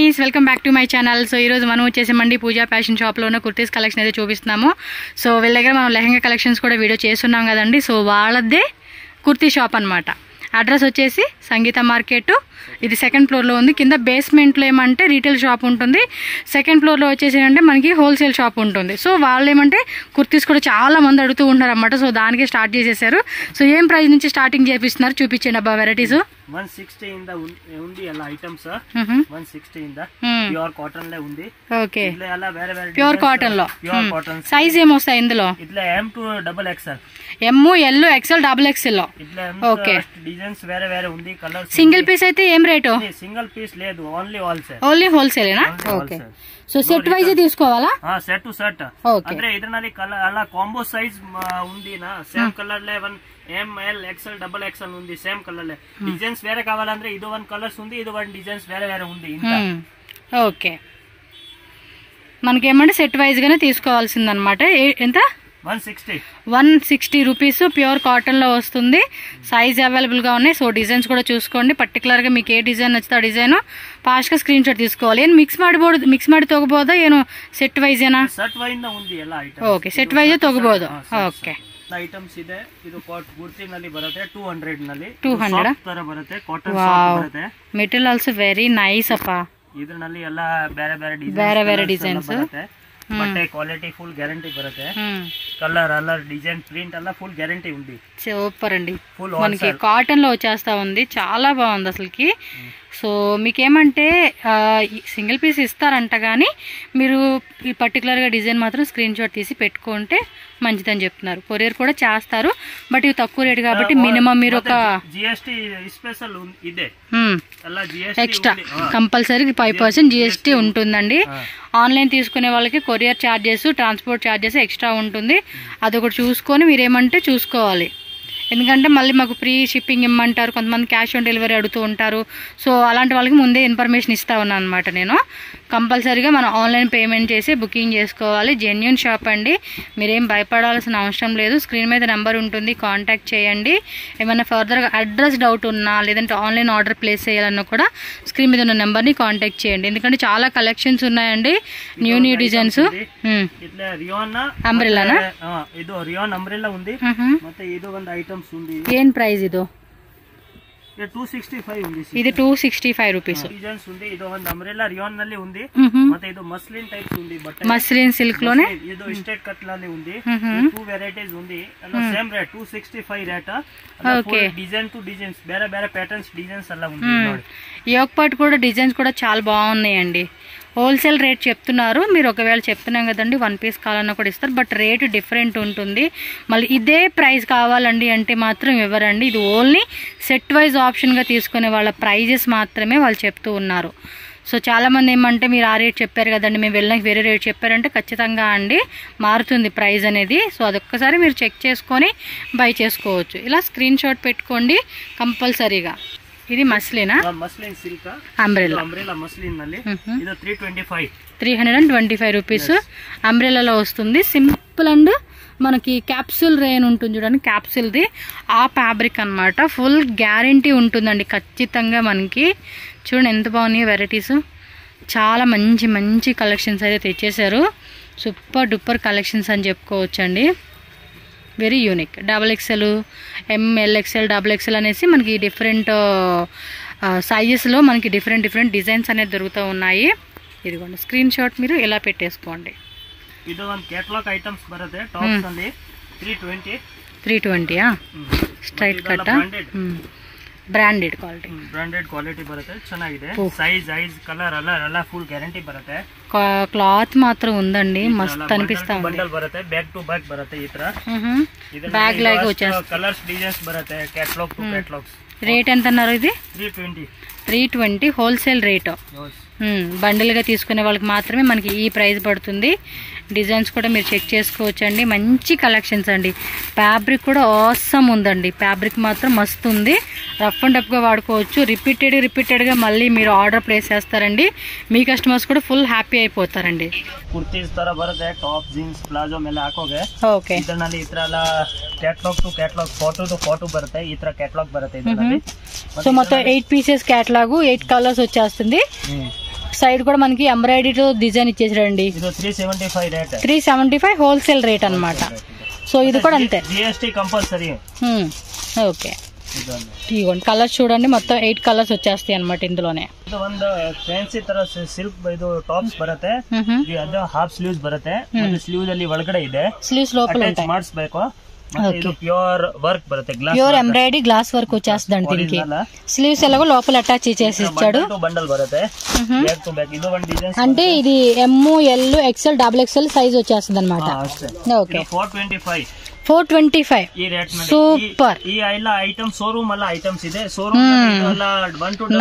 Mummies welcome back to my channel. So ఈరోజు మనం వచ్చేసామండి పూజా ఫ్యాషన్ షాప్లో ఉన్న కుర్తీస్ కలెక్షన్ అయితే చూపిస్తున్నాము. సో వీళ్ళ దగ్గర మనం లెహంగా కలెక్షన్స్ కూడా వీడియో చేస్తున్నాం కదండి. సో వాళ్ళదే కుర్తీ షాప్ అనమాట. అడ్రస్ వచ్చేసి సంగీత మార్కెట్. ఇది సెకండ్ ఫ్లోర్లో ఉంది. కింద బేస్మెంట్లో ఏమంటే రీటైల్ షాప్ ఉంటుంది. సెకండ్ ఫ్లోర్లో వచ్చేసి అంటే మనకి హోల్సేల్ షాప్ ఉంటుంది. సో వాళ్ళు ఏమంటే కుర్తీస్ కూడా చాలా మంది అడుగుతూ ఉంటారు అన్నమాట. సో దానికి స్టార్ట్ చేసేసారు. సో ఏం ప్రైస్ నుంచి స్టార్టింగ్ చేపిస్తున్నారు చూపించండి అబ్బా వెరైటీస్. 160 ఇంద ఉంది అలా ఐటమ్స్ 160 ఇంద ప్యూర్ కాటన్ లో ఉంది. ఓకే, ఇట్లా అలా వేరే వేరే ప్యూర్ కాటన్ లో ప్యూర్ కాటన్ సైజ్ ఏమొస్తాయి ఇందులో? ఇట్లా M to XXL, M L XL XXL లో. ఇట్లా ఓకే, డిజైన్స్ వేరే వేరే ఉంది. కలర్ సింగిల్ పీస్ అయితే ఏం రేటు? సింగిల్ పీస్ లేదు, ఓన్లీ హోల్సేల్. ఓన్లీ హోల్సేలేనా? ఓకే. సో సెట్ వైజ్ తీసుకోవాలా? Set to set. ఓకే, ಅಂದ್ರೆ ಇದರಲ್ಲಿ ಕಲರ್ ಅಲ್ಲ ಕಾಂಬೋ ಸೈಜ್ ఉంది నా సేమ్ కలర్ లే M L XL XXL ఉంది సేమ్ కలర్ లే. డిజైన్స్ వేరే కావాలంటే ఇది వన్ కలర్స్ ఉంది, ఇది వన్ డిజైన్స్ వేరే వేరే ఉంది. ఓకే, మనకేమంటే సెట్ వైజ్ గానే తీసుకోవాల్సిందనమాట. ఎంత? 160 రూపీస్. ప్యూర్ కాటన్ లో వస్తుంది. సైజ్ అవైలబుల్ గా ఉన్నాయి. సో డిజైన్స్ కూడా చూసుకోండి. పర్టికులర్ గా మీకు ఏ డిజైన్ నచ్చితే ఆ డిజైన్ ఫాస్ట్ గా స్క్రీన్ షాట్ తీసుకోవాలి. ಏನು ಮಿಕ್ಸ್ ಮಾಡಿ ತಗೋಬಹುದಾ ಏನು ಸೆಟ್ ವೈಸ್ ಏನಾ? ಸೆಟ್ ವೈಸ್ ఉంది ಎಲ್ಲ ಐಟಮ್. ಓಕೆ, ಸೆಟ್ ವೈಸ್ ತಗೋಬಹುದು. ಓಕೆ, ಐಟಮ್ಸ್ ಇದೆ. ಇದು ಕುರ್ತಿ ನಲ್ಲಿ ಬರುತ್ತೆ 200 ನಲ್ಲಿ. 200 ತರ ಬರುತ್ತೆ. ಕಾಟನ್ ಸಾಫ್ಟ್ ಬರುತ್ತೆ. ಮೆಟೀರಿಯಲ್ ಆಲ್ಸೋ ವೆರಿ ನೈಸ್ ಅಪ್ಪ. ಇದರಲ್ಲಿ ಎಲ್ಲ ಬೇರೆ ಬೇರೆ ಡಿಸೈನ್ಸ್ ಬರುತ್ತೆ. ಬಟ್ಟೆ ಕ್ವಾಲಿಟಿ ಫುಲ್ ಗ್ಯಾರಂಟಿ ಬರುತ್ತೆ. కలర్ అల్లర్ డిజైన్ ప్రింట్ అలా ఫుల్ గ్యారంటీ ఉంది. సూపర్ అండి. మనకి కాటన్ లో వచ్చేస్తా ఉంది. చాలా బాగుంది అసలుకి. సో మీకేమంటే సింగిల్ పీస్ ఇస్తారంట, కానీ మీరు ఈ పర్టికులర్గా డిజైన్ మాత్రం స్క్రీన్ షాట్ తీసి పెట్టుకుంటే మంచిదని చెప్తున్నారు. కొరియర్ కూడా చేస్తారు, బట్ ఇవి తక్కువ రేటు కాబట్టి మినిమం మీరు ఒక జిఎస్టీ స్పెషల్ ఇదే ఎక్స్ట్రా కంపల్సరీ 5% జిఎస్టీ ఉంటుందండి. ఆన్లైన్ తీసుకునే వాళ్ళకి courier charges, transport charges extra ఉంటుంది. అదొకటి చూసుకొని మీరేమంటే చూసుకోవాలి. ఎందుకంటే మళ్ళీ మాకు ఫ్రీ షిప్పింగ్ ఇమ్మంటారు, కొంతమంది క్యాష్ ఆన్ డెలివరీ అడుగుతూ ఉంటారు. సో అలాంటి వాళ్ళకి ముందే ఇన్ఫర్మేషన్ ఇస్తా ఉన్నాను అనమాట నేను. కంపల్సరీగా మనం ఆన్లైన్ పేమెంట్ చేసి బుకింగ్ చేసుకోవాలి. జెన్యూన్ షాప్ అండి, మీరేం భయపడాల్సిన అవసరం లేదు. స్క్రీన్ మీద నెంబర్ ఉంటుంది, కాంటాక్ట్ చేయండి. ఏమైనా ఫర్దర్గా అడ్రస్ డౌట్ ఉన్నా లేదంటే ఆన్లైన్ ఆర్డర్ ప్లేస్ చేయాలన్నా కూడా స్క్రీన్ మీద ఉన్న నెంబర్ని కాంటాక్ట్ చేయండి. ఎందుకంటే చాలా కలెక్షన్స్ ఉన్నాయండి, న్యూ డిజైన్స్. అంబ్రెల్లానా? ಇದು ರಿಯಾನ್ ಅಂಬ್ರೆಲ್ಲಾ ఉంది. ಮತ್ತೆ ಇದು ಒಂದು ಐಟಮ್ಸ್ ఉంది. ಏನ್ ಪ್ರೈಸ್ ಇದು? 265 ఉంది. ఇది 265 రూపీస్. డిజైన్స్ ఉంది. ಇದು ಒಂದು ಅಂಬ್ರೆಲ್ಲಾ ರಿಯಾನ್ ನಲ್ಲಿ ఉంది. ಮತ್ತೆ ಇದು ಮಸ್ಲಿನ್ ಟೈಪ್ಸ್ ఉంది. ಬಟ್ಟೆ మస్లిన్ సిల్క్ లోనే. ಇದು ಸ್ಟ್ರೇಟ್ ಕಟ್ ನಲ್ಲಿ ఉంది. టూ వెరైటీస్ ఉంది. అలా same rate 265 rate. Okay, design two designs ಬೇರೆ ಬೇರೆ ప్యాటర్న్స్ డిజైన్స్ అలా ఉంది. యోక్ పార్ట్ కూడా డిజైన్స్ కూడా చాలా బాగున్నాయండి. హోల్సేల్ రేట్ చెప్తున్నారు. మీరు ఒకవేళ చెప్తున్నాం కదండి 1 పీస్ కావాలన్నా కూడా ఇస్తారు, బట్ రేటు డిఫరెంట్ ఉంటుంది. మళ్ళీ ఇదే ప్రైస్ కావాలండి అంటే మాత్రం ఇవ్వరండి. ఇది ఓన్లీ సెట్ వైజ్ ఆప్షన్గా తీసుకునే వాళ్ళ ప్రైజెస్ మాత్రమే వాళ్ళు చెప్తూ ఉన్నారు. సో చాలామంది ఏమంటే మీరు ఆ రేట్ చెప్పారు కదండి, మేము వెళ్ళడానికి వేరే రేట్ చెప్పారంటే ఖచ్చితంగా అండి మారుతుంది ప్రైస్ అనేది. సో అదొక్కసారి మీరు చెక్ చేసుకొని బై చేసుకోవచ్చు. ఇలా స్క్రీన్ షాట్ పెట్టుకోండి కంపల్సరీగా. ఇది మస్లినా? Muslin silk umbrella. Umbrella muslin ನಲ್ಲಿ ಇದು 325 రూపీస్ అంబ్రెల్లాలో వస్తుంది. సింపుల్ అండ్ మనకి క్యాప్సూల్ రేన్ ఉంటుంది చూడండి, క్యాప్సూల్ది ఆ ఫ్యాబ్రిక్ అనమాట. ఫుల్ గ్యారంటీ ఉంటుందండి ఖచ్చితంగా. మనకి చూడండి ఎంత బాగున్నాయి వెరైటీస్. చాలా మంచి మంచి కలెక్షన్స్ అయితే తెచ్చేసారు. సూపర్ డూపర్ కలెక్షన్స్ అని చెప్పుకోవచ్చండి. Very unique. XXL, ML XL, XXL అనేసి మనకి డిఫరెంట్ సైజెస్లో మనకి డిఫరెంట్ డిజైన్స్ అనేది దొరుకుతూ ఉన్నాయి. ఇదిగోండి స్క్రీన్ షాట్ మీరు ఇలా పెట్టేసుకోండి. ಇದು ಒಂದು ಕ್ಯಾಟಲಾಗ್ ಐಟಮ್ಸ್ ಬರುತ್ತೆ. ಟಾಪ್ಸ್ ಅಲ್ಲಿ 320 ಸ್ಟ್ರೈಟ್ ಕಟ್ ಬ್ರಾಂಡೆಡ್ ಕ್ವಾಲಿಟಿ ಬರುತ್ತೆ. ಚೆನ್ನಾಗಿದೆ. ಸೈಜ್ ಕಲರ್ ಎಲ್ಲ ಫುಲ್ ಗ್ಯಾರಂಟಿ ಬರುತ್ತೆ. క్లాత్ మాత్రం ఉందండి, మస్త్ అనిపిస్తా ఉంది. ಬಂಡಲ್ ಬರುತ್ತೆ, ಬ್ಯಾಕ್ ಟು ಬ್ಯಾಕ್ ಬರುತ್ತೆ. ಈ ತರ బ్యాగ్ లాగా వచ్చేస్తుంది. కలర్స్ డిజైన్స్ బರುತ್ತೆ. Catalogue to catalogues. రేట్ ఎంత అన్నారు? ఇది 320 హోల్సేల్ రేట్. బండిల్గా తీసుకునే వాళ్ళకి మాత్రమే మనకి ఈ ప్రైస్ పడుతుంది. డిజైన్స్ కూడా మీరు చెక్ చేసుకోవచ్చు అండి. మంచి కలెక్షన్స్ అండి. ఫ్యాబ్రిక్ కూడా ఆసమ్ ఉందండి. ఫ్యాబ్రిక్ మాత్రం మస్తు ఉంది. రఫ్ అండ్ టఫ్గా వాడుకోవచ్చు. రిపీటెడ్గా మళ్ళీ మీరు ఆర్డర్ ప్లేస్ చేస్తారండి. మీ కస్టమర్స్ కూడా ఫుల్ హ్యాపీ అయిపోతారండి. ಕುರ್ತೀಸ್ ತರ ಬರುತ್ತೆ. ಟಾಪ್ ಜೀನ್ಸ್ ಪ್ಲಾಜೋ ಮೇಲೆ ಹಾಕೋಗೆ. ಓಕೆ, ಇದರಲ್ಲಿ ಈ ತರ ಎಲ್ಲ catalogue to catalogue, photo to photo ಬರುತ್ತೆ. ಈ ತರ ಕ್ಯಾಟಲಾಗ್ ಬರುತ್ತೆ ಇದರಲ್ಲಿ. సో మొత్తం 8 పీసెస్ క్యాటలాగ్, 8 కలర్స్ వచ్చేస్తుంది. సైడ్ కూడా మనకి ఎంబ్రాయిడరీ డిజైన్ ఇచ్చేసాడండి. 375 రేట్, 375 హోల్సేల్ రేట్ అన్నమాట. సో ఇది కూడా అంతే, GST కంపల్సరీ. ఓకే, ఇదిగోండి కలర్స్ చూడండి, మొత్తం 8 కలర్స్ వచ్చేస్తాయి అన్నమాట ఇందులోనే. ಇದು ಒಂದು ಫ್ಯಾನ್ಸಿ ತರ ಸಿಲ್ಕ್ ಇದು ಟಾಪ್ಸ್ ಬರುತ್ತೆ, ಅದು ಹಾಫ್ ಸ್ಲೀವ್ಸ್ ಬರುತ್ತೆ, ಮತ್ತೆ ಸ್ಲೀವ್ಸ್ ಅಲ್ಲಿ ಒಳಗಡೆ ಇದೆ, ಸ್ಲೀವ್ಸ್ లోపల ఉంటాయి, ಮಾಡಿಸಬೇಕು. ಮತ್ತೆ ಇದು ಪ್ಯೂರ್ ವರ್ಕ್ బರುತ್ತೆ, ప్యూర్ ఎంబ్రాయిడరీ గ్లాస్ వర్క్ వచ్చేస్తుందండి దీనికి. స్లీవ్స్ ఎలాగో లోపల అటాచ్ చేసి ఇచ్చాడు. బండల్ బರುತ್ತೆ బ్యాక్ టు బ్యాక్. ఇది వన్ డిజైన్ అంటే ఇది ML XL XXL సైజ్ వచ్చేస్తుంది అనమాట. ఓకే, 425 ಈ ರೇಟ್ సూపర్. ఈ ಎಲ್ಲ ఐటమ్ షోరూమ్ అలా ఐటమ్స్ ಇದೆ, షోరూమ్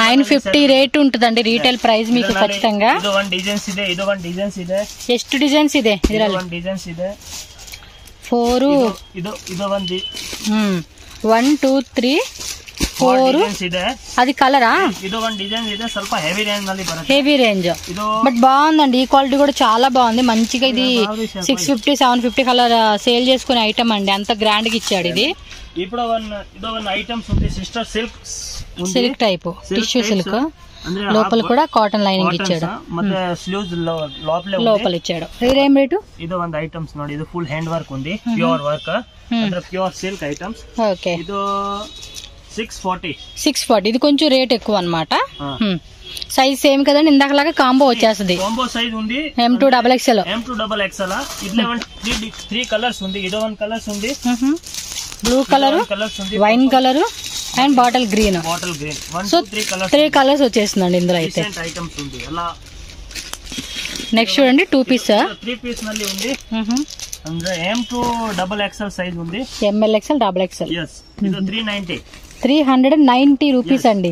950 రేట్ ఉంటుందండి రీటైల్ ప్రైస్ మీకు ఖచ్చితంగా. ಇದು వన్ డిజైన్స్ ಇದೆ, ಇದು వన్ డిజైన్స్ ಇದೆ, ಎಷ್ಟು డిజైన్స్ ಇದೆ ಇದರಲ್ಲಿ వన్ డిజైన్స్ ಇದೆ 4 ಇದು ಇದು ಒಂದು 1 2 3 4 డిజైన్స్ ಇದೆ. అది కలరా? ಇದು వన్ డిజైన్ ಇದೆ, ಸ್ವಲ್ಪ ಹೆವಿ ರೇಂಜ್ ನಲ್ಲಿ ಬರುತ್ತೆ, హెవీ రేంజ్. బట్ బాగుందండి, ఈ క్వాలిటీ కూడా చాలా బాగుంది మంచిగా. ఇది 650 750 కలర్ సేల్ చేసుకునే ఐటమ్ అండి, అంత గ్రాండ్ గా ఇచ్చాడు ఇది. ఇప్పుడు ఇది వన్ ఐటమ్స్ ఉంది sister, silk type tissue silk, లోపల కూడా కాటన్ లైనింగ్ ఇచ్చాడు, ಮತ್ತೆ ಸ್ಲೀವ್ಸ್ లోపల ఇచ్చాడు. ఇదేం రేటు? ಇದು ಒಂದು ఐటమ్స్ ನೋಡಿ, ಇದು ఫుల్ హ్యాండ్ వర్క్ ఉంది, ప్యూర్ వర్క్ ಅಂದ್ರೆ ప్యూర్ సిల్క్ ఐటమ్స్. ఓకే, ಇದು 640. ఇది కొంచెం రేట్ ఎక్కువ అన్నమాట. సైజ్ సేమ్ కదండి, ఇందాకలాగా కాంబో వచ్చేస్తుంది. కాంబో సైజ్ ఉంది M2 XXL. ఇట్లా 3 కలర్స్ ఉంది. ఇది వన్ కలర్స్ ఉంది, blue colour, wine colour and bottle green. So 3 colours వచ్చేస్తుందండి ఇందులో అయితే. నెక్స్ట్ చూడండి 2 పీస్ 3 పీస్ ನಲ್ಲಿ ఉంది, ಅಂದ್ರೆ M2 XXL సైజ్ ఉంది, ML XL XXL. ಇದು 390 రూపీస్ అండి.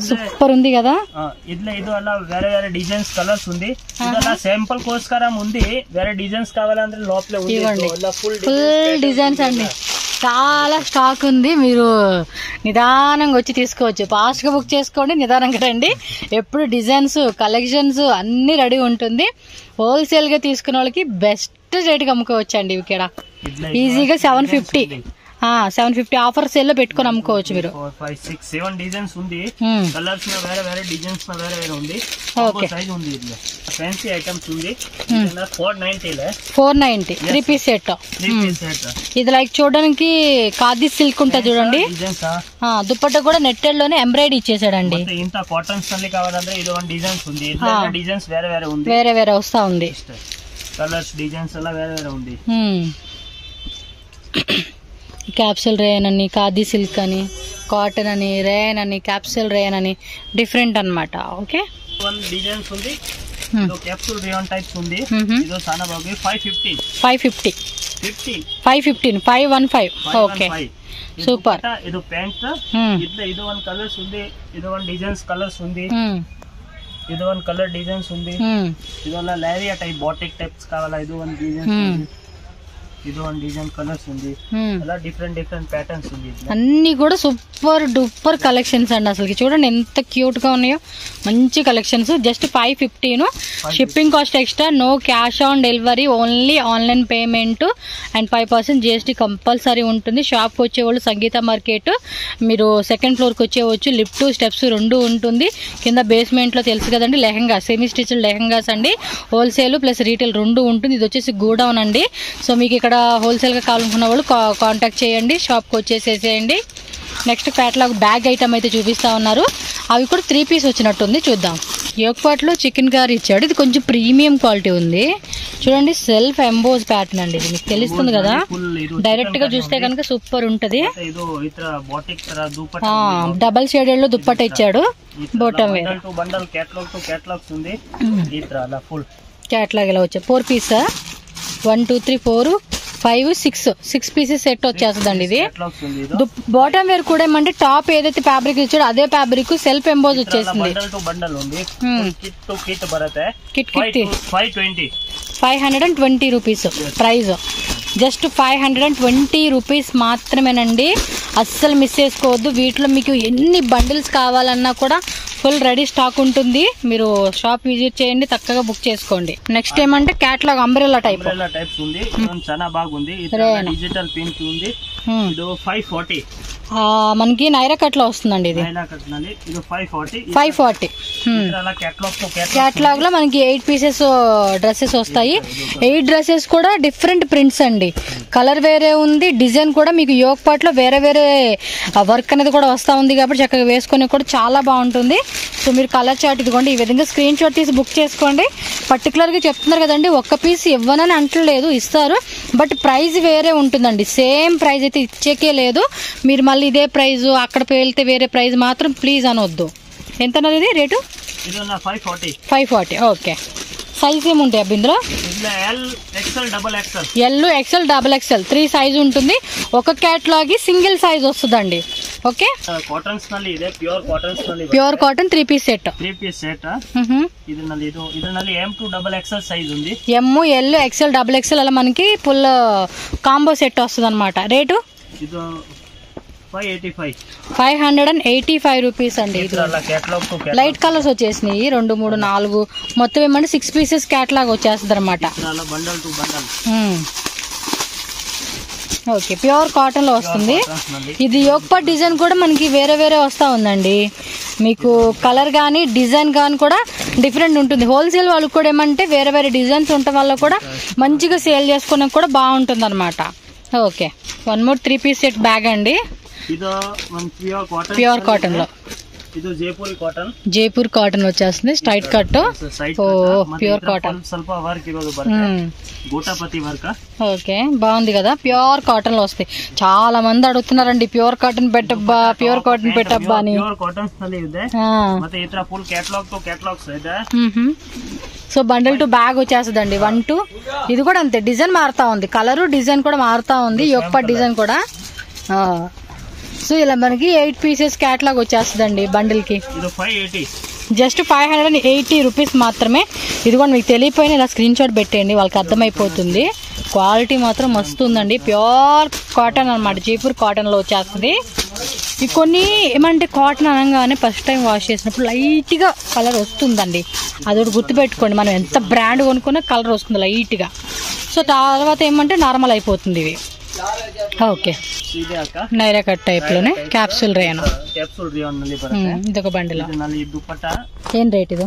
సూపర్ ఉంది కదా. ఇది అలా వేరే వేరే డిజైన్స్ కలర్స్ ఉంది, ఇది శాంపుల్ కోసరం ఉంది. వేరే డిజైన్స్ కావాలంటే లోపల ఫుల్ డిజైన్స్ అండి, చాలా స్టాక్ ఉంది. మీరు నిదానంగా వచ్చి తీసుకోవచ్చు, ఫాస్ట్ గా బుక్ చేసుకోండి, నిదానంగా రండి. ఎప్పుడు డిజైన్స్ కలెక్షన్స్ అన్ని రెడీ ఉంటుంది. హోల్సేల్ గా తీసుకునే వాళ్ళకి బెస్ట్ రేట్ కి అమ్ముకోవచ్చు అండి. ఇక్కడ ఈజీగా 750 ఆఫర్ సేల్ లో పెట్టుకొని అమ్ముకోవచ్చు మీరు. 5 6 7 డిజైన్స్ ఉంది, కలర్స్ లో వేరే వేరే డిజైన్స్ లో వేరే వేరే ఉంది. ఓకే, సైజ్ ఉంది, ఇట్లా ఫ్యాన్సీ ఐటమ్స్ ఉంది. 490 3 పీస్ సెట్. ఇది లైక్ చూడడానికి ఖాదీ సిల్క్ ఉంటుంది చూడండి. దుపట్టా కూడా నెట్టెడ్ లోనే ఎంబ్రాయిడరీ ఇచ్చేసాడండి. ఇంత కాటన్స్ అన్ని కావాలంటే ఇది వన్ డిజైన్స్ ఉంది, డిజైన్స్ వేరే వేరే ఉంది, వేరే వేరే వస్తా ఉంది. కలర్స్ డిజైన్స్ అలా వేరే వేరే ఉంది. క్యాప్సూల్ రేయన్ అని, ఖాదీ సిల్క్ అని, కాటన్ అని, రేయన్ అని, క్యాప్సూల్ రేయన్ అని డిఫరెంట్ అన్నమాట. ఓకే, వన్ డిజైన్స్ ఉంది, క్యాప్సూల్ రేయన్ టైప్స్ ఉంది. ఇది చాలా బాగుంది. 515. Okay, super. ఇది ప్యాంట్, ఇది వన్ కలర్స్ ఉంది, ఇది వన్ డిజైన్స్ కలర్స్ ఉంది, ఇది వన్ కలర్ డిజైన్స్ ఉంది. ఇది వల్ల లారియా టైప్ బాటిక్ టైప్స్ కావాలా, ఇది వన్ డిజైన్స్, ఇది వన్ డిజైన్ కలర్స్ ఉంది. అలా డిఫరెంట్ ప్యాటర్న్స్ ఉంది. అన్ని కూడా సూపర్ డూపర్ కలెక్షన్స్ అండి. అసలు చూడండి ఎంత క్యూట్ గా ఉన్నాయో, మంచి collections. Just 515. Shipping cost extra, no cash on delivery, only online payment and 5% GST compulsory ఉంటుంది. షాప్కి వచ్చేవాళ్ళు సంగీత మార్కెట్, మీరు సెకండ్ ఫ్లోర్కి వచ్చేవచ్చు. లిఫ్ట్ స్టెప్స్ 2 ఉంటుంది. కింద బేస్మెంట్లో తెలుసు కదండి లెహంగా, సెమీ స్టిచ్డ్ లెహంగాస్ అండి. హోల్సేల్ ప్లస్ రీటైల్ 2 ఉంటుంది. ఇది వచ్చేసి గోడౌన్ అండి. సో మీకు ఇక్కడ హోల్సేల్గా కావాలనుకున్న వాళ్ళు కాంటాక్ట్ చేయండి, షాప్కి వచ్చేసేసేయండి. నెక్స్ట్ క్యాటలాగ్ బ్యాగ్ ఐటమ్ అయితే చూపిస్తా ఉన్నారు. అవి కూడా 3 పీస్ వచ్చినట్టుంది, చూద్దాం. యోగపాట్లో చికెన్ కర్రీ ఇచ్చాడు. ఇది కొంచెం ప్రీమియం క్వాలిటీ ఉంది చూడండి. సెల్ఫ్ ఎంబోజ్ ప్యాటర్న్ అండి, ఇది మీకు తెలుస్తుంది కదా. డైరెక్ట్ గా చూస్తే కనుక సూపర్ ఉంటది. డబల్ షేడెడ్ లో దుప్పట్ట ఇచ్చాడు. బోటం వేర్ క్యాటలాగ్ ఇలా వచ్చాయి. 4 పీస్ 1 2 3 4 5 6 పీసెస్ సెట్ వచ్చేస్తుందండి. ఇది బాటమ్ వేర్ కూడా ఏమంటే టాప్ ఏదైతే ఫ్యాబ్రిక్ ఇచ్చాడో అదే ఫ్యాబ్రిక్ సెల్ఫ్ ఎంబోజ్ వచ్చేసింది. Kit 520 rupees price. Just 520 rupees మాత్రమేనండి. అస్సలు మిస్ చేసుకోవద్దు. వీటిలో మీకు ఎన్ని బండిల్స్ కావాలన్నా కూడా ఫుల్ రెడీ స్టాక్ ఉంటుంది. మీరు షాప్ విజిట్ చేయండి, చక్కగా బుక్ చేసుకోండి. నెక్స్ట్ ఏమంటే క్యాట్లాగ్ అంబ్రెల్లా టైప్స్ ఉంది, చాలా బాగుంది. డిజిటల్ ప్రింట్ ఉంది. ఇది 540 మనకి నైరా కట్ లో వస్తుందండి. ఇది 540 క్యాట్లాగ్ లో మనకి 8 పీసెస్ డ్రెస్సెస్ వస్తాయి. 8 డ్రెస్సెస్ కూడా డిఫరెంట్ ప్రింట్స్ అండి. కలర్ వేరే ఉంది, డిజైన్ కూడా మీకు యోగ్ పార్ట్ లో వేరే వేరే వర్క్ అనేది కూడా వస్తా ఉంది కాబట్టి చక్కగా వేసుకునే కూడా చాలా బాగుంటుంది. సో మీరు కలర్ చార్ట్ ఇదిగోండి ఈ విధంగా స్క్రీన్ షాట్ తీసి బుక్ చేసుకోండి. పర్టికులర్ గా చెప్తున్నారు కదండి, ఒక్క పీస్ ఇవ్వనని అంటలేదు, ఇస్తారు. బట్ ప్రైస్ వేరే ఉంటుందండి. సేమ్ ప్రైస్ అయితే ఇచ్చేకే లేదు. మీరు మళ్ళీ ఇదే ప్రైజ్ అక్కడ వెళ్తే వేరే ప్రైజ్ మాత్రం ప్లీజ్ అనొద్దు. ఎంత అన్నది ఇది రేటు? 540. ఓకే. సైజ్ ఏముంటాయి అబ్బా ఇందులో? L XL double XL 3 size ఉంటుంది. ఒక క్యాట్లాగ్ సింగిల్ సైజ్ వస్తుందండి. Okay. Pure cotton 3 piece set. M L XL double XL అలా మనకి ఫుల్ కాంబో సెట్ వస్తుంది అనమాట. రేటు 585 రూపీస్ అండి. లైట్ కలర్స్ వచ్చేసినాయి 2, 3, 4 మొత్తం ఏమంటే 6 పీసెస్ క్యాట్లాగ్ వచ్చేస్తుంది అనమాట. ఓకే. ప్యూర్ కాటన్ లో వస్తుంది. ఇది యోగ్ పార్ట్ డిజైన్ కూడా మనకి వేరే వేరే వస్తా ఉందండి. మీకు కలర్ కానీ డిజైన్ కానీ కూడా డిఫరెంట్ ఉంటుంది. హోల్సేల్ వాళ్ళకి కూడా ఏమంటే వేరే వేరే డిజైన్స్ ఉండటం వల్ల కూడా మంచిగా సేల్ చేసుకోవడానికి కూడా బాగుంటుంది అనమాట. Okay. 1 more 3 piece set bag అండి. ప్యూర్ కాటన్ లో జైపూర్ కాటన్ వచ్చేస్తుంది. Straight cut. Pure cotton. Okay. బాగుంది కదా. ప్యూర్ కాటన్ లో వస్తాయి. చాలా మంది అడుగుతున్నారండి ప్యూర్ కాటన్ పెట్టబ్బా, ప్యూర్ కాటన్ పెట్టబ్బా అని. సో బండిల్ టు బ్యాగ్ వచ్చేస్తుందండి. 1, 2. ఇది కూడా అంతే, డిజైన్ మారుతా ఉంది. కలరు డిజైన్ కూడా మారుతా ఉంది. యోగ్ పార్ట్ డిజైన్ కూడా. సో ఇలా మనకి 8 పీసెస్ క్యాట్లాగ్ వచ్చేస్తుందండి బండిల్ కి. జస్ట్ 580 రూపీస్ మాత్రమే. ఇది కూడా మీకు తెలియపోయినా ఇలా స్క్రీన్ షాట్ పెట్టేయండి, వాళ్ళకి అర్థమైపోతుంది. క్వాలిటీ మాత్రం మస్తు ఉందండి. ప్యూర్ కాటన్ అనమాట, జైపూర్ కాటన్ లో వచ్చేస్తుంది. ఈ కొన్ని ఏమంటే కాటన్ అనగానే ఫస్ట్ టైం వాష్ చేసినప్పుడు లైట్ గా కలర్ వస్తుందండి. అదొకటి గుర్తుపెట్టుకోండి. మనం ఎంత బ్రాండ్ కొనుక్కున్నా కలర్ వస్తుంది లైట్ గా. సో తర్వాత ఏమంటే నార్మల్ అయిపోతుంది ఇవి. ఓకే. నైరా కట్ టైప్ లోనే క్యాప్సూల్ రేయన్. ఇదొక బండిల్. ఏం రేట్ ఇది?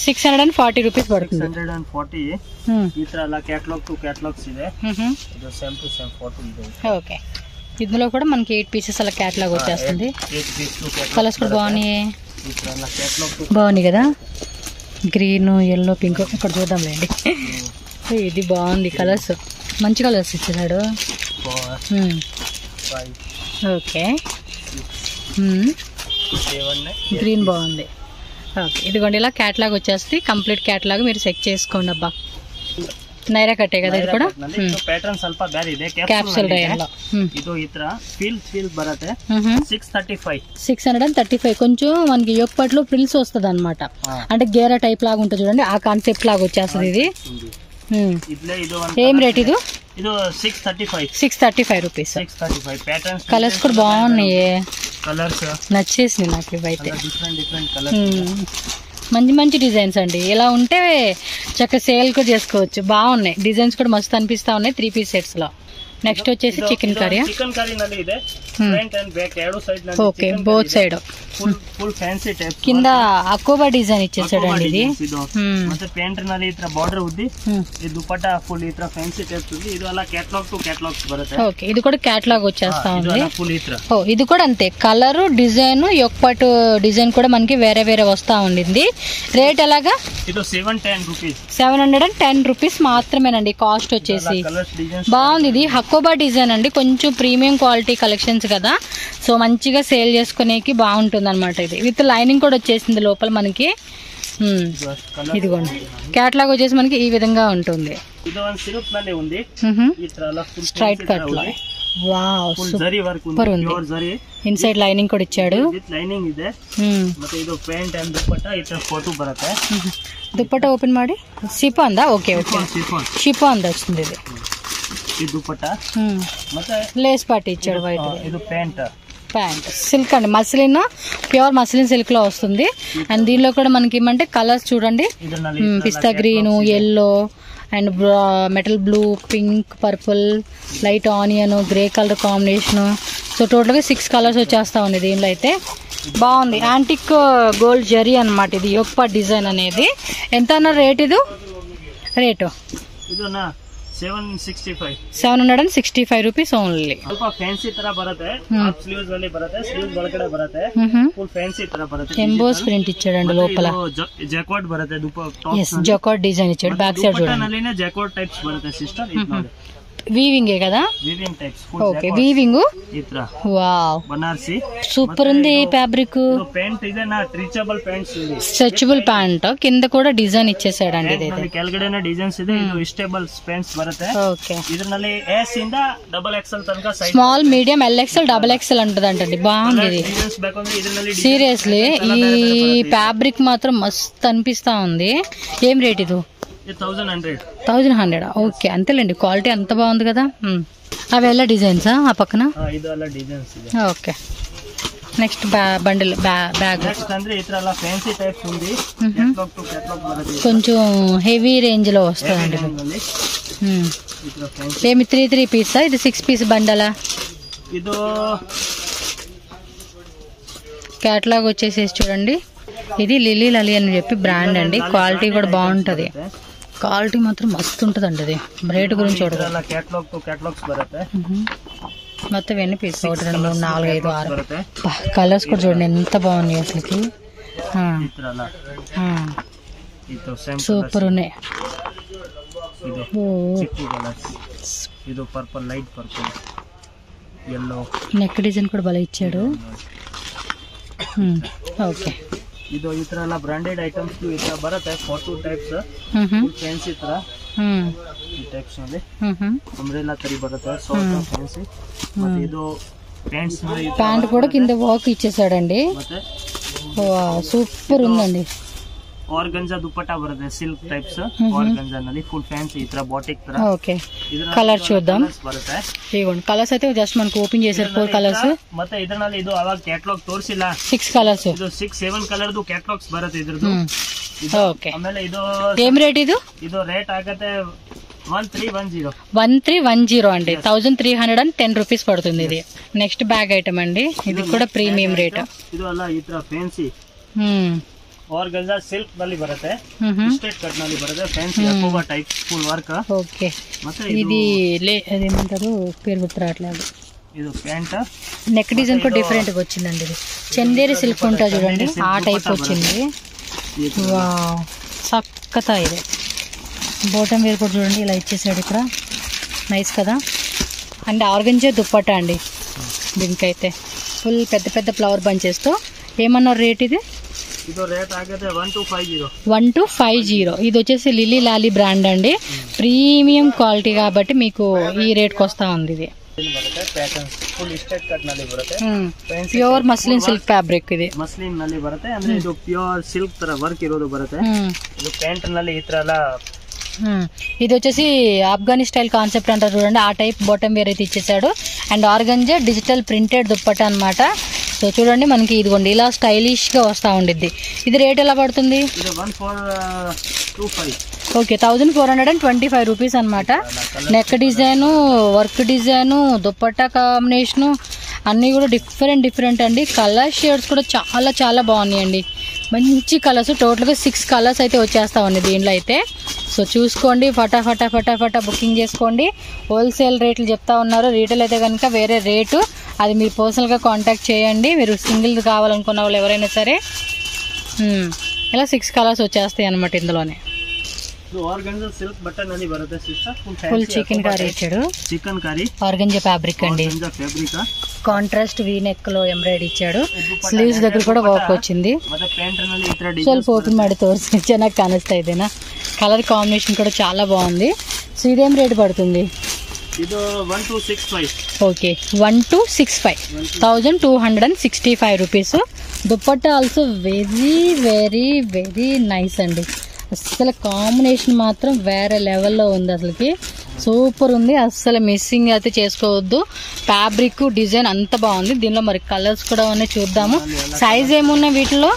640 రూపీస్ పడుతుంది. ఓకే. ఇందులో కూడా మనకి 8 పీసెస్ అలా క్యాట్లాగ్ వచ్చేస్తుంది. కలర్స్ కూడా బాగున్నాయి కదా. Green, yellow, pink. ఇక్కడ చూద్దాంలేండి. ఇది బాగుంది. కలర్స్ మంచి కలర్స్ ఇచ్చేసాడు. ఓకే. గ్రీన్ బాగుంది. ఓకే. ఇదిగోండి ఇలా క్యాట్లాగ్ వచ్చేస్తుంది. కంప్లీట్ క్యాట్లాగ్ మీరు చెక్ చేసుకోండి అబ్బా. ನೈರಾ ಕಟ್ಟೆ కదా ಇದು ಕೂಡ ಪ್ಯಾಟರ್ನ್ ಸ್ವಲ್ಪ ಬೇರೆ ಇದೆ ಕ್ಯಾಪ್ಸೂಲ್ ರೈನ್ ಇದು ಈ ತರ ಫೀಲ್ ಬರುತ್ತೆ 635 కొంచెం మనకి యొక్కట్లో ఫ్రిల్స్ వస్తది అన్నమాట అంటే గేరా టైప్ లాగా ఉంటుంది చూడండి ఆ కాన్సెప్ట్ లాగా వచ్చేస్తది ఇది ఏం రేట్ ఇది 635 రూపీస్ 635 ప్యాటర్న్స్ కలర్స్ కూడా బాగున్నాయి కలర్స్ నచ్చేసింది నాకు ఇవైతే డిఫరెంట్ కలర్స్ మంచి మంచి డిజైన్స్ అండి ఇలా ఉంటే చక్కగా సేల్ కూడా చేసుకోవచ్చు బాగున్నాయి డిజైన్స్ కూడా మస్తు అనిపిస్తా ఉన్నాయి 3 పీస్ సెట్స్ లో నెక్స్ట్ వచ్చేసి చికెన్ కర్రీ ನಲ್ಲಿ ಇದೆ ಫ್ರಂಟ್ ಅಂಡ್ ಬ್ಯಾಕ್ ಎರಡು ಸೈಡ್ ನಲ್ಲಿ okay both side full fancy type కింద అకోబా డిజైన్ ఇచ్చేసాడండి ఇది ಮತ್ತೆ ಪ್ಯಾಂಟ್ ನಲ್ಲಿ ಈ ತರ ಬಾರ್ಡರ್ ఉంది ఈ దుపట్టా ఫుల్ ఈ ತರ ఫ్యాన్సీ టైప్ ఉంది ఇది అలా కేటలాగ్ టు కేటలాగ్స్ బರುತ್ತೆ ఓకే ఇది కూడా కేటలాగ్ వచ్చేస్తా ఉంది ఫుల్ ఈ ತರ ఓ ఇది కూడా అంతే కలర్ డిజైన్ యొక్కపాటు డిజైన్ కూడా మనకి వేరే వేరే వస్తా ఉండింది రేట్ ఎలాగా ఇది 710 రూపాయస్ 710 రూపీస్ మాత్రమేనండి కాస్ట్ వచ్చేసి బాగుంది ఇది హకోబా డిజైన్ అండి కొంచెం ప్రీమియం క్వాలిటీ కలెక్షన్స్ కదా సో మంచిగా సేల్ చేసుకునేకి బాగుంటుంది అనమాట ఇది విత్ లైనింగ్ కూడా వచ్చేసింది లోపల మనకి ఇదిగోండి క్యాటలాగ్ వచ్చేసి మనకి ఈ విధంగా ఉంటుంది స్ట్రైట్ కట్ లో వావ్ సూపర్ ఉంది ఇన్సైడ్ లైనింగ్ కూడా ఇచ్చాడు ಲೈನಿಂಗ್ ಇದೆ ಮತ್ತೆ ಇದು ಪ್ಯಾಂಟ್ ಅಂಡ್ ದುಪಟ್ಟಾ ಈ ತರ ಫೋಟೋ ಬರುತ್ತೆ ದುಪಟ್ಟಾ ಓಪನ್ ಮಾಡಿ ಶಿಫಾನ್ దా ఓకే ఓకే ಶಿಫಾನ್ వస్తుంది ఇది ఈ దుపట్టా ಮತ್ತೆ లేస్ పార్టీ ఇచ్చాడు వైట్ ఇది ప్యాంట్ ప్యాంట్ సిల్క్ అండి, మస్లిన్, ప్యూర్ మస్లిన్ సిల్క్ లో వస్తుంది. అండ్ దీనిలో కూడా మనకి ఏమంటే కలర్స్ చూడంండి, pista green, yellow and metal blue, pink, purple, light onion, grey colour combination. So టోటల్గా 6 కలర్స్ వచ్చేస్తా ఉంది దీనిలో అయితే. బాగుంది, యాంటిక్ గోల్డ్ జరీ అనమాట ఇది, యోగపా డిజైన్ అనేది. ఎంత అన్న రేట్ ఇది? Rate 765 rupees only. ಸ್ವಲ್ಪ ಫ್ಯಾನ್ಸಿ ತರ ಬರುತ್ತೆ, ಸ್ಲೀವ್ಸ್ ಅಲ್ಲಿ ಬರುತ್ತೆ, ಸ್ಲೀವ್ಸ್ ಒಳಗಡೆ ಬರುತ್ತೆ, ಫುಲ್ ಫ್ಯಾನ್ಸಿ ತರ ಬರುತ್ತೆ. ಎಂಬೋಸ್ ಪ್ರಿಂಟ್ ಇಚ್ಚಾడండి లోపల. ಜಾಕಾರ್ಡ್ ಬರುತ್ತೆ, yes ಜಾಕಾರ್ಡ್ డిజైన్ ఇచ్చాడు. బ్యాక్ సైడ్ చూడండి, ಜಾಕಾರ್ಡ್ టైప్స్ బರುತ್ತೆ సిస్టర్. ఇది ನೋಡಿ వీవింగ్ కదా, వీవింగ్ టైప్స్. Okay weaving. ఇట్లా వావ్ బనారసి సూపర్ ఉంది ఫ్యాబ్రిక్. ప్యాంట్ ಇದೆ నా స్ట్రెచబుల్ ప్యాంట్స్ ఉంది, స్ట్రెచబుల్ ప్యాంట్ కింద కూడా డిజైన్ ఇచ్చేసాడండి. ఇది ಕೆಳಗಡೆನ ಡಿಸೈನ್ಸ್ ಇದೆ, ಇದು ಸ್ಟೇಬಲ್ ಪ್ಯಾಂಟ್ಸ್ ಬರುತ್ತೆ. ఓకే ಇದರಲ್ಲಿ ಎಸ್ ಇಂದ XXL ತನಕ size, small, medium, LXL, XXL ఉంటదంటండి. బాగుంది ఇది సీరియస్లీ. ఈ ఫ్యాబ్రిక్ మాత్రం మస్త్ అనిపిస్తా ఉంది. ఏం రేట్ ఇది? 1100. ఓకే అంతేలేండి, క్వాలిటీ అంత బాగుంది కదా. అవి ఎలా డిజైన్సా ఆ పక్కన? ఓకే నెక్స్ట్ బండిల్ బ్యాగ్ కొంచెం హెవీ రేంజ్ లో వస్తుందండి. ఏమి 3 పీసా? ఇది 6 పీస్ బండలా? ఇది క్యాటలాగ్ వచ్చేసేసి చూడండి, ఇది లిల్లీ లలి అని చెప్పి బ్రాండ్ అండి. క్వాలిటీ కూడా బాగుంటది, క్వాలిటీ మాత్రం మస్తు ఉంటదండి. అది రేట్ గురించి చూడదు. మొత్తం ఎన్ని పీస్? 1 2 3 4 5 6 కలర్స్ కూడా చూడండి ఎంత బాగున్నాయి అసలుకి. సూపర్ ఉన్నాయి. నెక్ డిజైన్ కూడా భలే ఇచ్చాడు. ఓకే ಇದು ಈ ತರ ಎಲ್ಲ ಬ್ರಾಂಡೆಡ್ ಐಟಮ್ಸ್ ಈ ತರ ಬರುತ್ತೆ. 42 ಟೈಪ್ಸ್ ಫ್ಯಾನ್ಸಿ ತರ ಈ ಟೈಪ್ಸ್ ನಲ್ಲಿ ಅಂಬ್ರೆಲಾ ತರಿ ಬರುತ್ತೆ, ಸಾಫ್ಟ್ ಫ್ಯಾನ್ಸಿ. ಮತ್ತೆ ಇದು ಪ್ಯಾಂಟ್ಸ್ ನಲ್ಲಿ ప్యాంట్ కూడా కింద వర్క్ ఇచ్చేసాడండి. ಮತ್ತೆ సూపర్ ఉందండి. ఆర్గంజా దుపట్టా బರುತ್ತೆ, సిల్క్ టైప్స్ ఆర్గంజా ನಲ್ಲಿ ఫుల్ ఫ్యాన్సీ ఈ ತರ బాటిక్ ತರ. ఓకే కలర్ చూద్దాం. ಬರುತ್ತೆ ఇగోండి కలర్స్ అయితే జస్ట్ మనకు ఓపెన్ చేశారు 4 కలర్స్. ಮತ್ತೆ ಇದರಲ್ಲಿ ಇದು ಅವಾಗ ಕ್ಯಾಟಲಾಗ್ ತೋರಿಸಿಲ್ಲ, 6 కలర్స్. ಇದು 6-7 ಕಲರ್ ದು ಕ್ಯಾಟಲಾಗ್ಸ್ ಬರುತ್ತೆ ಇದ್ರದ್ದು. ಓಕೆ ಆಮೇಲೆ ಇದು ಏಮ್ ರೇಟ್ ಇದು? ಇದು ರೇಟ್ ಆಗುತ್ತೆ 1310 అండి. 1310 రూపీస్ పడుతుంది ఇది. నెక్స్ట్ బ్యాగ్ ఐటమ్ అండి, ఇది కూడా ప్రీమియం రేట్. ಇದು ಅಲ್ಲ ಈ ತರ ಫ್ಯಾನ್ಸಿ ಆರ್ಗಂಜಾ ಸಿಲ್ಕ್ ನಲ್ಲಿ ಬರುತ್ತೆ, ಸ್ಟ್ರೇಟ್ ಕಟ್ ನಲ್ಲಿ ಬರುತ್ತೆ, ಫ್ಯಾನ್ಸಿ ಅಕೋಬಾ ಟೈಪ್ ಫುಲ್ ವರ್ಕ್. ఓకే ఇది అదేమంటారు పేరు గుర్తు రావట్లేదు. ఇది ప్యాంట్, నెక్ డిజైన్ కూడా డిఫరెంట్ గా వచ్చిందండి. ఇది చందేరి సిల్క్ ఉంటా చూడండి, ఆ టైప్ వచ్చింది. వావ్ చక్కతా ఇది. బోటం వేర్ కూడా చూడండి ఇలా ఇచ్చేసాడు ఇక్కడ, నైస్ కదా. అండ్ ఆర్గంజా దుప్పట్టా అండి దీనికైతే, ఫుల్ పెద్ద పెద్ద ఫ్లవర్ బంచెస్ తో. ఏమన్నారు రేట్ ఇది? ಇದು ರೇಟ್ ಆಗುತ್ತೆ 1250. 1250. ఇది వచ్చేసి లిల్లీ లాలీ బ్రాండ్ అండి, ప్రీమియం క్వాలిటీ కాబట్టి మీకు ఈ రేట్ కి వస్తా ఉంది. ఇది ಪ್ಯೂರ್ ಮಸ್ಲಿನ್ ಸಿಲ್ಕ್ ಫ್ಯಾಬ್ರಿಕ್ ಇದೆ. ಮಸ್ಲಿನ್ ನಲ್ಲಿ ಬರುತ್ತೆ, ಅಂದ್ರೆ ಇದು ಪ್ಯೂರ್ ಸಿಲ್ಕ್ ತರ ವರ್ಕ್ ಇರೋದು ಬರುತ್ತೆ. ಇದು ಪ್ಯಾಂಟ್ ನಲ್ಲಿ ಈ ತರ ಎಲ್ಲ. ఇది వచ్చేసి ఆఫ్ఘనీ స్టైల్ కాన్సెప్ట్ అంటారు చూడండి, ఆ టైప్ బాటమ్ వేర్ అయితే ఇచ్చేసాడు. And organza digital printed dupatta అనమాట. సో చూడండి మనకి ఇదిగోండి ఇలా స్టైలిష్ గా వస్తా ఉండిద్ది. ఇది రేట్ ఎలా పడుతుంది? ఓకే 1425 రూపీస్ అనమాట. Neck design, work design, dupatta combination అన్నీ కూడా డిఫరెంట్ అండి. కలర్ షేడ్స్ కూడా చాలా చాలా బాగున్నాయండి, మంచి కలర్స్. టోటల్గా 6 కలర్స్ అయితే వచ్చేస్తా ఉన్నాయి దీనిలో అయితే. సో చూసుకోండి, ఫటాఫటా బుకింగ్ చేసుకోండి. హోల్సేల్ రేట్లు చెప్తా ఉన్నారు, రీటైల్ అయితే కనుక వేరే రేటు. అది మీరు పర్సనల్గా కాంటాక్ట్ చేయండి. మీరు సింగిల్ కావాలనుకున్న వాళ్ళు ఎవరైనా సరే. ఇలా 6 కలర్స్ వచ్చేస్తాయి అనమాట ఇందులోనే. ఫుల్ చికెన్ కర్రీ ఇచ్చాడు, చికెన్ కర్రీ ఆర్గంజా ఫ్యాబ్రిక్ అండి. కాంట్రాస్ట్ వీ నెక్ లో ఎంబ్రాయిడరీ ఇచ్చాడు. స్లీవ్స్ దగ్గర కూడా వర్క్ వచ్చింది. ಸ್ವಲ್ಪ ఓపెన్ ಮಾಡಿ ತೋರಿಸಿ, ಚೆನ್ನಾಗಿ ಕಾಣಿಸ್ತಾ ಇದೆನಾ? కలర్ కాంబినేషన్ కూడా చాలా బాగుంది. సో ఇదేం రేట్ పడుతుంది? ಇದು 1265. Okay 1265, 1265 rupees. Dupatta also very very very nice అండి. అసలు కాంబినేషన్ మాత్రం వేరే లెవెల్లో ఉంది అసలుకి. సూపర్ ఉంది, అస్సలు మిస్సింగ్ అయితే చేసుకోవద్దు. ఫ్యాబ్రిక్ డిజైన్ అంత బాగుంది. దీనిలో మరి కలర్స్ కూడా ఉన్నాయి, చూద్దాము. సైజ్ ఏమున్నాయి వీటిలో?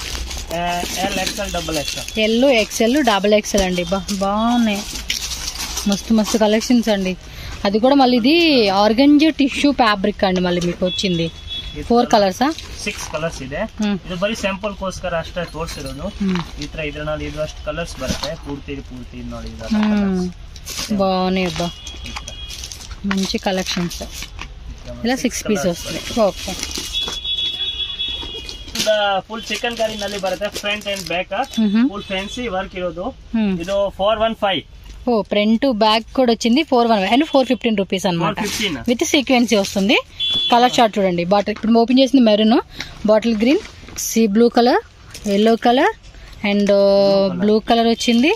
ఎల్, ఎక్స్ఎల్, డబుల్ ఎక్స్ఎల్ అండి. బాగున్నాయి, మస్తు మస్తు ಕಲೆಕ್ಷನ್ಸ್ అండి. అది కూడా మళ్ళీ ఇది ఆర్గంజా టిష్యూ ಫ್ಯಾಬ್ರಿಕ್ అండి. మళ్ళీ మీకు వచ్చింది 4 ಕಲರ್ಸಾ? 6 ಕಲರ್ಸ್ ಇದೆ. ಇದು ಬರೀ ಸ್ಯಾಂಪಲ್ ಗೋಸ್ಕರ ಅಷ್ಟೇ ತೋರಿಸಿರೋದು. ಈ ತರ ಇದ್ರಲ್ಲಿ ಇದು ಅಷ್ಟು ಕಲರ್ಸ್ ಬರುತ್ತೆ. ಪೂರ್ತಿ ನೋಡಿ, బాగున్నాయి అబ్బా, మంచి కలెక్షన్స్. ఇలా 6 పీస్ వస్తుంది. ఓకే, ಫುಲ್ ಚಿಕನ್ ಕರಿ ನಲ್ಲಿ ಬರುತ್ತೆ. Front and back full fancy work ಇರೋದು. ಇದು 415. ఓ ఫ్రంట్ బ్యాక్ కూడా వచ్చింది. 415 అండ్ 415 రూపీస్ అనమాట. విత్ సీక్వెన్సీ వస్తుంది. కలర్ చార్ట్ చూడండి. బాటిల్ ఇప్పుడు ఓపెన్ చేసింది maroon, bottle green, sea blue colour, yellow colour and blue colour వచ్చింది.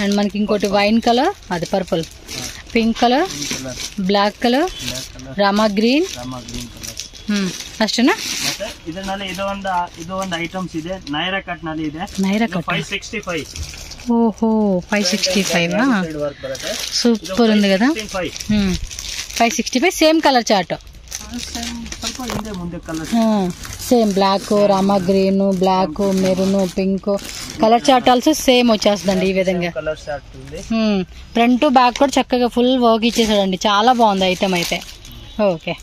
అండ్ మనకి ఇంకోటి వైన్ కలర్, అది purple, pink colour, black colour, Rama green ಅಷ್ಟೇನಾ? ಮತ್ತೆ ಇದರಲ್ಲಿ ಇದು ಒಂದು ಐಟಮ್ಸ್ ಇದೆ. ನೈರಾ ಕಟ್ ನಲ್ಲಿ ಇದೆ. ನೈರಾ ಕಟ್ 565. ఓహో 565 సూపర్ ఉంది కదా. 565 same colour chart, same black, Rama green, black, maroon, pink colour chart also same వచ్చేస్తుందండి ఈ విధంగా. ఫ్రంట్ బ్యాక్ కూడా చక్కగా ఫుల్ వర్క్ ఇచ్చేసాడండి. చాలా బాగుంది ఐటమ్ అయితే. ఓకే.